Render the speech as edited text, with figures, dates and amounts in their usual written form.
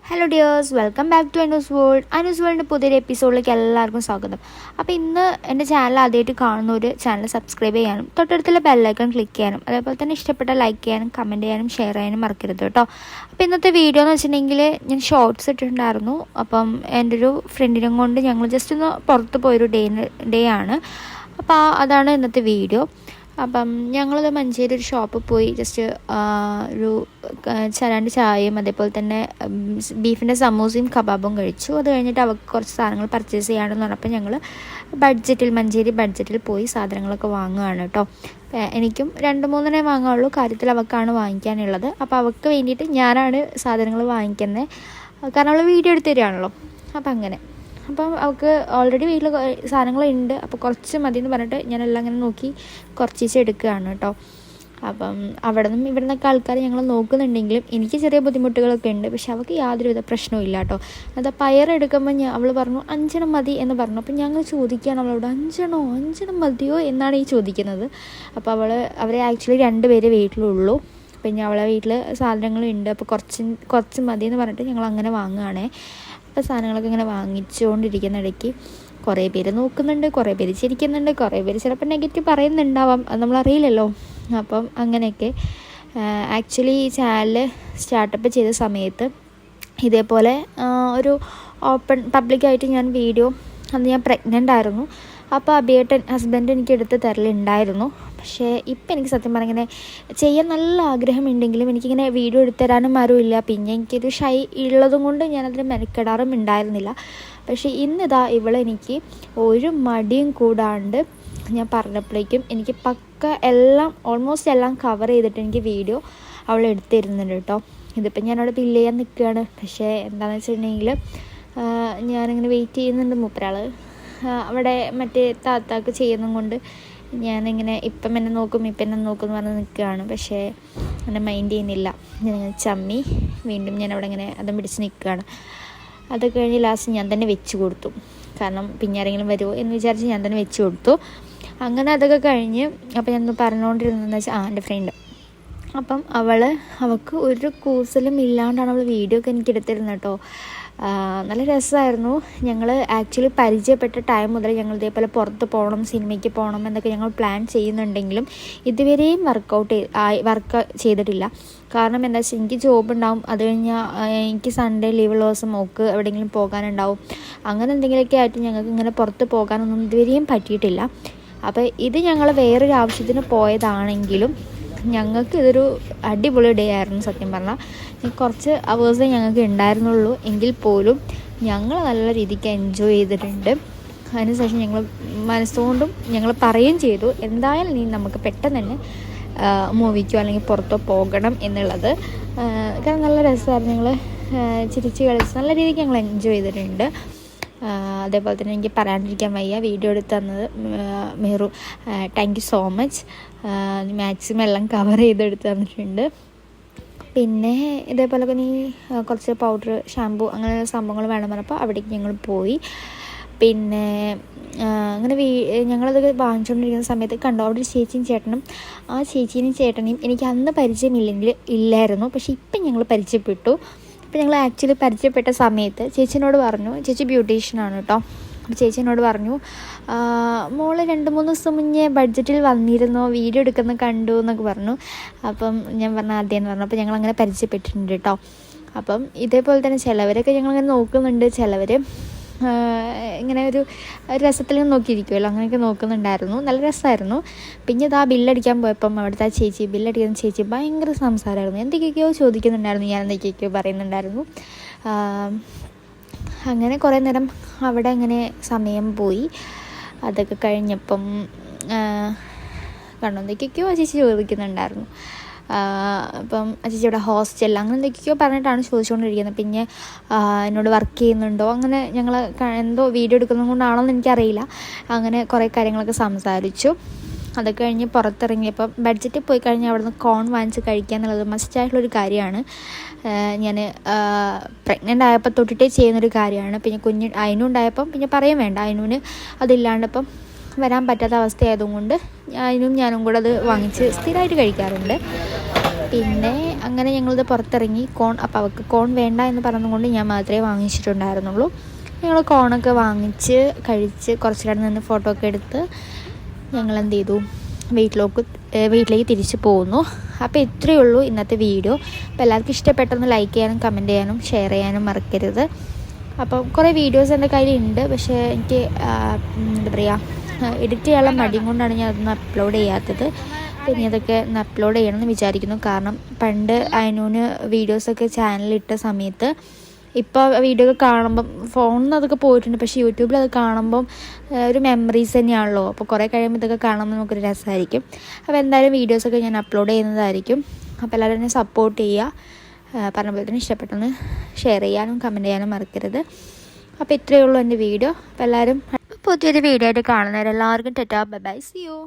Hello dears, welcome back to Anu's world. Anu's വേൾഡിൻ്റെ പുതിയൊരു എപ്പിസോഡിലേക്ക് എല്ലാവർക്കും സ്വാഗതം. അപ്പോൾ ഇന്ന് എൻ്റെ ചാനൽ ആദ്യമായിട്ട് കാണുന്ന ഒരു ചാനൽ സബ്സ്ക്രൈബ് ചെയ്യാനും തൊട്ടടുത്തുള്ള ബെല്ലൈക്കൺ ക്ലിക്ക് ചെയ്യാനും അതേപോലെ തന്നെ ഇഷ്ടപ്പെട്ട ലൈക്ക് ചെയ്യാനും കമൻറ്റ് ചെയ്യാനും ഷെയർ ചെയ്യാനും മറക്കരുത് കേട്ടോ. അപ്പോൾ ഇന്നത്തെ വീഡിയോ എന്ന് വെച്ചിട്ടുണ്ടെങ്കിൽ ഞാൻ ഷോർട്സ് ഇട്ടിട്ടുണ്ടായിരുന്നു. അപ്പം എൻ്റെ ഒരു ഫ്രണ്ടിനും കൊണ്ട് ഞങ്ങൾ ജസ്റ്റ് ഒന്ന് പുറത്ത് പോയൊരു ഡേ ആണ്. അപ്പോൾ അതാണ് ഇന്നത്തെ വീഡിയോ. അപ്പം ഞങ്ങളത് മഞ്ചേരി ഒരു ഷോപ്പിൽ പോയി ജസ്റ്റ് ഒരു രണ്ട് ചായയും അതേപോലെ തന്നെ ബീഫിൻ്റെ സമൂസയും കബാബും കഴിച്ചു. അത് കഴിഞ്ഞിട്ട് അവർക്ക് കുറച്ച് സാധനങ്ങൾ പർച്ചേസ് ചെയ്യാമെന്ന് പറഞ്ഞപ്പോൾ ഞങ്ങൾ മഞ്ചേരി ബഡ്ജറ്റിൽ പോയി സാധനങ്ങളൊക്കെ വാങ്ങുകയാണ് കേട്ടോ. എനിക്കും 2-3 വാങ്ങാനുള്ളൂ, കാര്യത്തിൽ അവൾക്കാണ് വാങ്ങിക്കാനുള്ളത്. അപ്പോൾ അവൾക്ക് വേണ്ടിയിട്ട് ഞാനാണ് സാധനങ്ങൾ വാങ്ങിക്കുന്നത്, കാരണം അവൾ വീഡിയോ എടുത്ത് തരികയാണല്ലോ. അപ്പം അങ്ങനെ അപ്പം അവൾക്ക് ഓൾറെഡി വീട്ടിൽ സാധനങ്ങളുണ്ട്, അപ്പോൾ കുറച്ച് മതി എന്ന് പറഞ്ഞിട്ട് ഞാനെല്ലാം അങ്ങനെ നോക്കി കുറച്ച് എടുക്കുകയാണ് കേട്ടോ. അപ്പം അവിടെ നിന്നും ഇവിടെ നിന്നൊക്കെ ആൾക്കാർ ഞങ്ങൾ നോക്കുന്നുണ്ടെങ്കിലും എനിക്ക് ചെറിയ ബുദ്ധിമുട്ടുകളൊക്കെ ഉണ്ട്, പക്ഷെ അവൾക്ക് യാതൊരുവിധ പ്രശ്നവും ഇല്ല കേട്ടോ. അത് പയറെടുക്കുമ്പോൾ അവൾ പറഞ്ഞു 5 മതി എന്ന് പറഞ്ഞു. അപ്പം ഞങ്ങൾ ചോദിക്കുകയാണ് അവളോട് 5 മതിയോ എന്നാണ് ഈ ചോദിക്കുന്നത്. അപ്പോൾ അവരെ ആക്ച്വലി 2 പേര് വീട്ടിലുള്ളൂ. പിന്നെ അവളെ വീട്ടിൽ സാധനങ്ങളുണ്ട്, അപ്പോൾ കുറച്ച് മതി എന്ന് പറഞ്ഞിട്ട് ഞങ്ങൾ അങ്ങനെ വാങ്ങുകയാണേ. അപ്പോൾ സാധനങ്ങളൊക്കെ ഇങ്ങനെ വാങ്ങിച്ചുകൊണ്ടിരിക്കുന്ന ഇടയ്ക്ക് കുറേ പേര് നോക്കുന്നുണ്ട്, കുറേ പേര് ചിരിക്കുന്നുണ്ട്, കുറേ പേര് ചിലപ്പോൾ നെഗറ്റീവ് പറയുന്നുണ്ടാവാം, അത് നമ്മളറിയില്ലല്ലോ. അപ്പം അങ്ങനെയൊക്കെ ആക്ച്വലി ഈ ചാനൽ സ്റ്റാർട്ടപ്പ് ചെയ്ത സമയത്ത് ഇതേപോലെ ഒരു ഓപ്പൺ പബ്ലിക്കായിട്ട് ഞാൻ വീഡിയോ, അന്ന് ഞാൻ പ്രഗ്നൻ്റ് ആയിരുന്നു. അപ്പോൾ അബിയേട്ടൻ ഹസ്ബൻഡ് എനിക്ക് എടുത്ത് തരലുണ്ടായിരുന്നു. പക്ഷേ ഇപ്പം എനിക്ക് സത്യം പറഞ്ഞാൽ ഇങ്ങനെ ചെയ്യാൻ നല്ല ആഗ്രഹമുണ്ടെങ്കിലും എനിക്കിങ്ങനെ വീഡിയോ എടുത്തു തരാനും ആരുമില്ല. പിന്നെ എനിക്കൊരു ഷൈ ഉള്ളതും കൊണ്ട് ഞാനതിന് മെനക്കെടാറും ഉണ്ടായിരുന്നില്ല. പക്ഷേ ഇന്നിതാ എനിക്ക് ഒരു മടിയും കൂടാണ്ട് ഞാൻ പറഞ്ഞപ്പോഴേക്കും എനിക്ക് പക്ക എല്ലാം ഓൾമോസ്റ്റ് എല്ലാം കവർ ചെയ്തിട്ട് എനിക്ക് വീഡിയോ അവൾ എടുത്തു തരുന്നുണ്ട് കേട്ടോ. ഇതിപ്പോൾ ഞാനവിടെ ബില്ല് ചെയ്യാൻ നിൽക്കുകയാണ്. പക്ഷേ എന്താണെന്ന് വെച്ചിട്ടുണ്ടെങ്കിൽ ഞാനിങ്ങനെ വെയിറ്റ് ചെയ്യുന്നുണ്ട്. മൂപ്പരാൾ അവിടെ മറ്റേ താത്താക്ക് ചെയ്യുന്നതും കൊണ്ട് ഞാനിങ്ങനെ ഇപ്പം എന്നെ നോക്കും എന്ന് പറഞ്ഞ് നിൽക്കുകയാണ്. പക്ഷേ എന്നെ മൈൻഡ് ചെയ്യുന്നില്ല. ഞാനിങ്ങനെ ചമ്മി വീണ്ടും ഞാൻ അവിടെ ഇങ്ങനെ അതും പിടിച്ച് നിൽക്കുകയാണ്. അത് കഴിഞ്ഞ് ലാസ്റ്റ് ഞാൻ തന്നെ വെച്ച് കൊടുത്തു, കാരണം പിന്നെ ആരെങ്കിലും വരുമോ എന്ന് വിചാരിച്ച് ഞാൻ തന്നെ വെച്ച് കൊടുത്തു. അങ്ങനെ അതൊക്കെ കഴിഞ്ഞ് അപ്പോൾ ഞാൻ പറഞ്ഞുകൊണ്ടിരുന്നതെന്ന് വെച്ചാൽ എൻ്റെ ഫ്രണ്ട്, അപ്പം അവൾക്ക് ഒരു കൂസലും ഇല്ലാണ്ടാണ് അവൾ വീഡിയോ ഒക്കെ എനിക്ക് എടുത്തിരുന്നത് കേട്ടോ. നല്ല രസമായിരുന്നു. ഞങ്ങൾ ആക്ച്വലി പരിചയപ്പെട്ട ടൈം മുതൽ ഞങ്ങൾ ഇതേപോലെ പുറത്ത് പോകണം, സിനിമയ്ക്ക് പോകണം എന്നൊക്കെ ഞങ്ങൾ പ്ലാൻ ചെയ്യുന്നുണ്ടെങ്കിലും ഇതുവരെയും വർക്ക് ചെയ്തിട്ടില്ല. കാരണം എന്താ വെച്ചാൽ എനിക്ക് ജോബ് ഉണ്ടാവും, അത് കഴിഞ്ഞാൽ എനിക്ക് സൺഡേ ലീവുള്ള ദിവസം മോൾക്ക് എവിടെയെങ്കിലും പോകാനുണ്ടാവും. അങ്ങനെ എന്തെങ്കിലുമൊക്കെ ആയിട്ട് ഞങ്ങൾക്ക് ഇങ്ങനെ പുറത്ത് പോകാനൊന്നും ഇതുവരെയും പറ്റിയിട്ടില്ല. അപ്പോൾ ഇത് ഞങ്ങൾ വേറൊരു ആവശ്യത്തിന് പോയതാണെങ്കിലും ഞങ്ങൾക്ക് ഇതൊരു അടിപൊളി ഡേ ആയിരുന്നു. സത്യം പറഞ്ഞാൽ കുറച്ച് അവേഴ്സേ ഞങ്ങൾക്ക് ഉണ്ടായിരുന്നുള്ളൂ, എങ്കിൽ പോലും ഞങ്ങൾ നല്ല രീതിക്ക് എൻജോയ് ചെയ്തിട്ടുണ്ട്. അതിനുശേഷം ഞങ്ങൾ മനസ്സുകൊണ്ടും ഞങ്ങൾ പറയുകയും ചെയ്തു, എന്തായാലും നീ നമുക്ക് പെട്ടെന്ന് തന്നെ മൂവിക്കോ അല്ലെങ്കിൽ പുറത്തോ പോകണം എന്നുള്ളത്. കാരണം നല്ല രസമായിരുന്നു. ഞങ്ങൾ ചിരിച്ച് കളിച്ച് നല്ല രീതിക്ക് ഞങ്ങൾ എൻജോയ് ചെയ്തിട്ടുണ്ട്. അതേപോലെ തന്നെ എനിക്ക് പറയാണ്ടിരിക്കാൻ വയ്യ, വീഡിയോ എടുത്ത് തന്നത് Mehru, thank you so much. Maximum എല്ലാം കവർ ചെയ്തെടുത്ത് തന്നിട്ടുണ്ട്. പിന്നെ ഇതേപോലെയൊക്കെ നീ കുറച്ച് പൗഡർ, ഷാമ്പു അങ്ങനെ സംഭവങ്ങൾ വേണം പറഞ്ഞപ്പോൾ അവിടേക്ക് ഞങ്ങൾ പോയി. പിന്നെ അങ്ങനെ ഞങ്ങളത് വാങ്ങിച്ചുകൊണ്ടിരിക്കുന്ന സമയത്ത് കണ്ടു അവിടെ ഒരു ചേച്ചിയും ചേട്ടനും. ആ ചേച്ചീനും ചേട്ടനെയും എനിക്ക് അന്ന് ഇല്ലായിരുന്നു, പക്ഷേ ഇപ്പം ഞങ്ങൾ പരിചയപ്പെട്ടു. അപ്പോൾ ഞങ്ങൾ ആക്ച്വലി പരിചയപ്പെട്ട സമയത്ത് ചേച്ചിനോട് പറഞ്ഞു, ചേച്ചി ബ്യൂട്ടീഷ്യനാണ് കേട്ടോ. അപ്പോൾ ചേച്ചിനോട് പറഞ്ഞു, മോള് 2-3 ദിവസം മുന്നേ ബഡ്ജറ്റിൽ വന്നിരുന്നോ, വീഡിയോ എടുക്കുന്ന കണ്ടു എന്നൊക്കെ പറഞ്ഞു. അപ്പം ഞാൻ പറഞ്ഞ ആദ്യമെന്ന് പറഞ്ഞു. അപ്പോൾ ഞങ്ങളങ്ങനെ പരിചയപ്പെട്ടിട്ടുണ്ട് കേട്ടോ. അപ്പം ഇതേപോലെ തന്നെ ചിലവരൊക്കെ ഞങ്ങളങ്ങനെ നോക്കുന്നുണ്ട്, ചിലവർ ഇങ്ങനെ ഒരു രസത്തിൽ നോക്കിയിരിക്കുമല്ലോ, അങ്ങനെയൊക്കെ നോക്കുന്നുണ്ടായിരുന്നു. നല്ല രസമായിരുന്നു. പിന്നെ ഇതാ ബില്ലടിക്കാൻ പോയപ്പം അവിടുത്തെ ആ ചേച്ചി, ബില്ലടിക്കുന്ന ചേച്ചി ഭയങ്കര സംസാരമായിരുന്നു. എന്തൊക്കെയൊക്കെയോ ചോദിക്കുന്നുണ്ടായിരുന്നു, ഞാൻ എന്തൊക്കെയൊക്കെയോ പറയുന്നുണ്ടായിരുന്നു. അങ്ങനെ കുറേ നേരം അവിടെ അങ്ങനെ സമയം പോയി. അതൊക്കെ കഴിഞ്ഞപ്പം കണ്ടു എന്തൊക്കെയൊക്കെയോ ആ ചേച്ചി ചോദിക്കുന്നുണ്ടായിരുന്നു. അപ്പം ആ ചേച്ചി ഇവിടെ ഹോസ്റ്റൽ അങ്ങനെ എന്തൊക്കെയോ പറഞ്ഞിട്ടാണ് ചോദിച്ചുകൊണ്ടിരിക്കുന്നത്. പിന്നെ എന്നോട് വർക്ക് ചെയ്യുന്നുണ്ടോ, അങ്ങനെ ഞങ്ങൾ എന്തോ വീഡിയോ എടുക്കുന്നത് കൊണ്ടാണോ എന്ന് എനിക്കറിയില്ല. അങ്ങനെ കുറേ കാര്യങ്ങളൊക്കെ സംസാരിച്ചു. അതൊക്കെ കഴിഞ്ഞ് പുറത്തിറങ്ങിയപ്പം ബഡ്ജറ്റിൽ പോയി കഴിഞ്ഞാൽ അവിടെ നിന്ന് കോൺ വാങ്ങിച്ച് കഴിക്കുക എന്നുള്ളത് മസ്റ്റായിട്ടുള്ളൊരു കാര്യമാണ്. ഞാൻ പ്രഗ്നൻ്റ് ആയപ്പോൾ തൊട്ടിട്ടേ ചെയ്യുന്നൊരു കാര്യമാണ്. പിന്നെ അതിനുണ്ടായപ്പം പിന്നെ പറയും വേണ്ട, അതിന് അതില്ലാണ്ടപ്പം വരാൻ പറ്റാത്ത അവസ്ഥയായതുകൊണ്ട് ഞാനും കൂടെ അത് വാങ്ങിച്ച് സ്ഥിരമായിട്ട് കഴിക്കാറുണ്ട്. പിന്നെ അങ്ങനെ ഞങ്ങളിത് പുറത്തിറങ്ങി കോൺ. അപ്പോൾ അവൾക്ക് കോൺ വേണ്ട എന്ന് പറഞ്ഞുകൊണ്ട് ഞാൻ മാത്രമേ വാങ്ങിച്ചിട്ടുണ്ടായിരുന്നുള്ളൂ. ഞങ്ങൾ കോണൊക്കെ വാങ്ങിച്ച് കഴിച്ച് കുറച്ച് നേരം നിന്ന് ഫോട്ടോ ഒക്കെ എടുത്ത് ഞങ്ങൾ എന്ത് ചെയ്തു, വീട്ടിലേക്ക് തിരിച്ച് പോകുന്നു. അപ്പോൾ ഇത്രയേ ഉള്ളൂ ഇന്നത്തെ വീഡിയോ. അപ്പോൾ എല്ലാവർക്കും ഇഷ്ടപ്പെട്ടൊന്ന് ലൈക്ക് ചെയ്യാനും കമൻറ്റ് ചെയ്യാനും ഷെയർ ചെയ്യാനും മറക്കരുത്. അപ്പം കുറേ വീഡിയോസ് എൻ്റെ കയ്യിലുണ്ട്, പക്ഷേ എനിക്ക് എന്താ പറയുക, എഡിറ്റ് ചെയ്യാനുള്ള മടിയും കൊണ്ടാണ് ഞാൻ അതൊന്നും അപ്ലോഡ് ചെയ്യാത്തത്. പിന്നെ അതൊക്കെ ഒന്ന് അപ്ലോഡ് ചെയ്യണമെന്ന് വിചാരിക്കുന്നു. കാരണം പണ്ട് അതിനൂന് വീഡിയോസൊക്കെ ചാനലിട്ട സമയത്ത് ഇപ്പോൾ വീഡിയോ ഒക്കെ കാണുമ്പം ഫോണിൽ നിന്ന് അതൊക്കെ പോയിട്ടുണ്ട്, പക്ഷേ യൂട്യൂബിൽ അത് കാണുമ്പം ഒരു മെമ്മറീസ് തന്നെയാണല്ലോ. അപ്പോൾ കുറേ കഴിയുമ്പോൾ ഇതൊക്കെ കാണുമ്പോൾ നമുക്കൊരു രസമായിരിക്കും. അപ്പോൾ എന്തായാലും വീഡിയോസൊക്കെ ഞാൻ അപ്ലോഡ് ചെയ്യുന്നതായിരിക്കും. അപ്പോൾ എല്ലാവരും എന്നെ സപ്പോർട്ട് ചെയ്യുക. പറഞ്ഞ പോലെ തന്നെ ഇഷ്ടപ്പെട്ടൊന്ന് ഷെയർ ചെയ്യാനും കമൻറ്റ് ചെയ്യാനും മറക്കരുത്. അപ്പോൾ ഇത്രയേ ഉള്ളൂ എൻ്റെ വീഡിയോ. അപ്പോൾ എല്ലാവരും പുതിയൊരു വീഡിയോ ആയിട്ട് കാണുന്നവരെല്ലാവർക്കും tata bye bye, see U.